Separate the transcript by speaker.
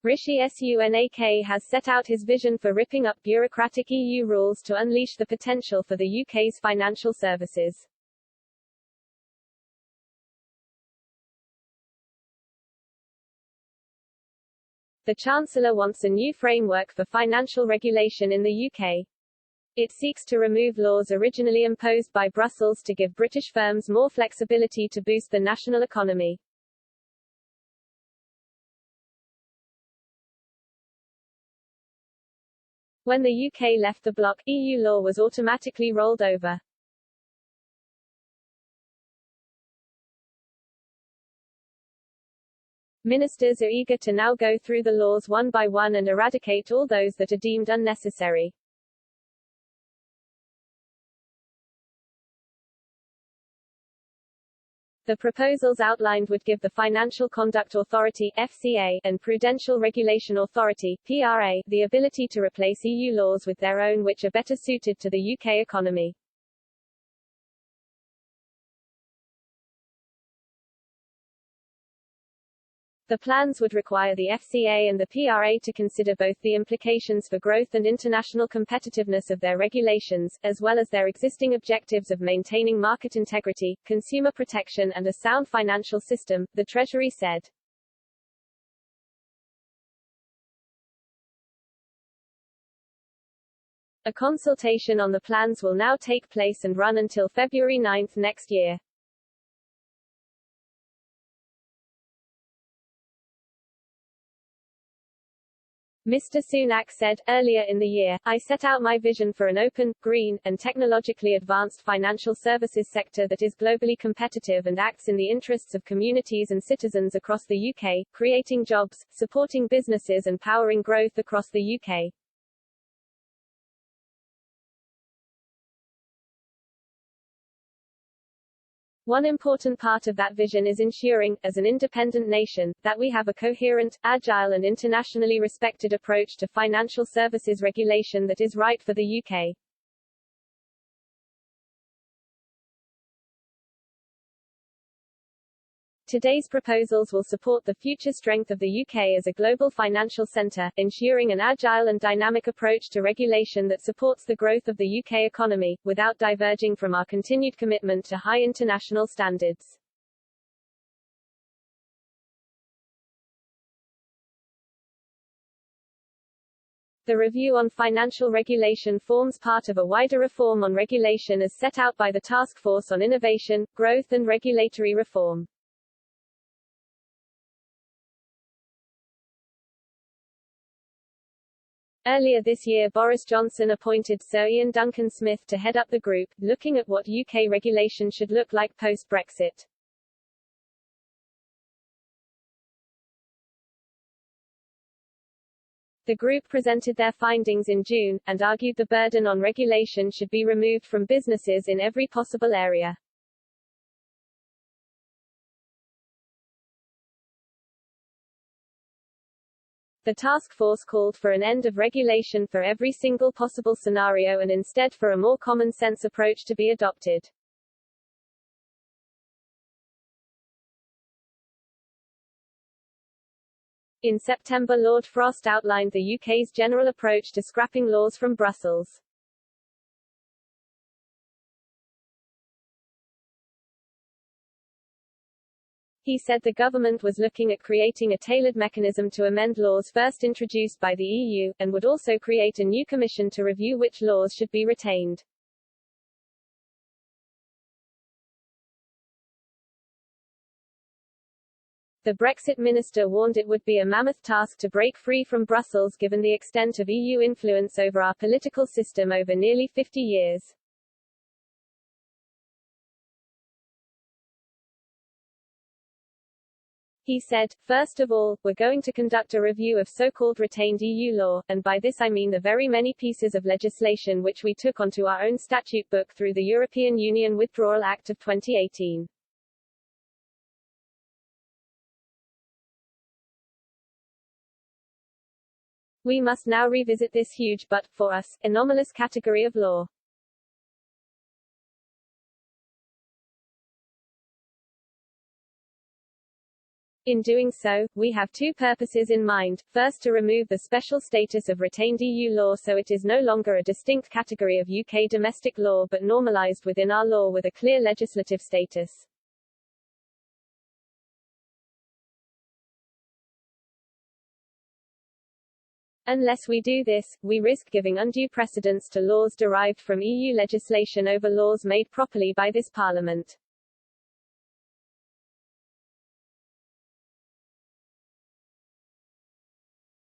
Speaker 1: Rishi Sunak has set out his vision for ripping up bureaucratic EU rules to unleash the potential for the UK's financial services. The Chancellor wants a new framework for financial regulation in the UK. It seeks to remove laws originally imposed by Brussels to give British firms more flexibility to boost the national economy. When the UK left the bloc, EU law was automatically rolled over. Ministers are eager to now go through the laws one by one and eradicate all those that are deemed unnecessary. The proposals outlined would give the Financial Conduct Authority (FCA) and Prudential Regulation Authority (PRA) the ability to replace EU laws with their own which are better suited to the UK economy. The plans would require the FCA and the PRA to consider both the implications for growth and international competitiveness of their regulations, as well as their existing objectives of maintaining market integrity, consumer protection and a sound financial system, the Treasury said. A consultation on the plans will now take place and run until February 9 next year. Mr. Sunak said, earlier in the year, I set out my vision for an open, green, and technologically advanced financial services sector that is globally competitive and acts in the interests of communities and citizens across the UK, creating jobs, supporting businesses and powering growth across the UK. One important part of that vision is ensuring, as an independent nation, that we have a coherent, agile and internationally respected approach to financial services regulation that is right for the UK. Today's proposals will support the future strength of the UK as a global financial centre, ensuring an agile and dynamic approach to regulation that supports the growth of the UK economy, without diverging from our continued commitment to high international standards. The review on financial regulation forms part of a wider reform on regulation as set out by the Task Force on Innovation, Growth and Regulatory Reform. Earlier this year Boris Johnson appointed Sir Ian Duncan Smith to head up the group, looking at what UK regulation should look like post-Brexit. The group presented their findings in June, and argued the burden on regulation should be removed from businesses in every possible area. The task force called for an end of regulation for every single possible scenario and instead for a more common-sense approach to be adopted. In September Lord Frost outlined the UK's general approach to scrapping laws from Brussels. He said the government was looking at creating a tailored mechanism to amend laws first introduced by the EU, and would also create a new commission to review which laws should be retained. The Brexit minister warned it would be a mammoth task to break free from Brussels given the extent of EU influence over our political system over nearly 50 years. He said, first of all, we're going to conduct a review of so-called retained EU law, and by this I mean the very many pieces of legislation which we took onto our own statute book through the European Union Withdrawal Act of 2018. We must now revisit this huge but, for us, anomalous category of law. In doing so, we have two purposes in mind. First, to remove the special status of retained EU law so it is no longer a distinct category of UK domestic law but normalised within our law with a clear legislative status. Unless we do this, we risk giving undue precedence to laws derived from EU legislation over laws made properly by this Parliament.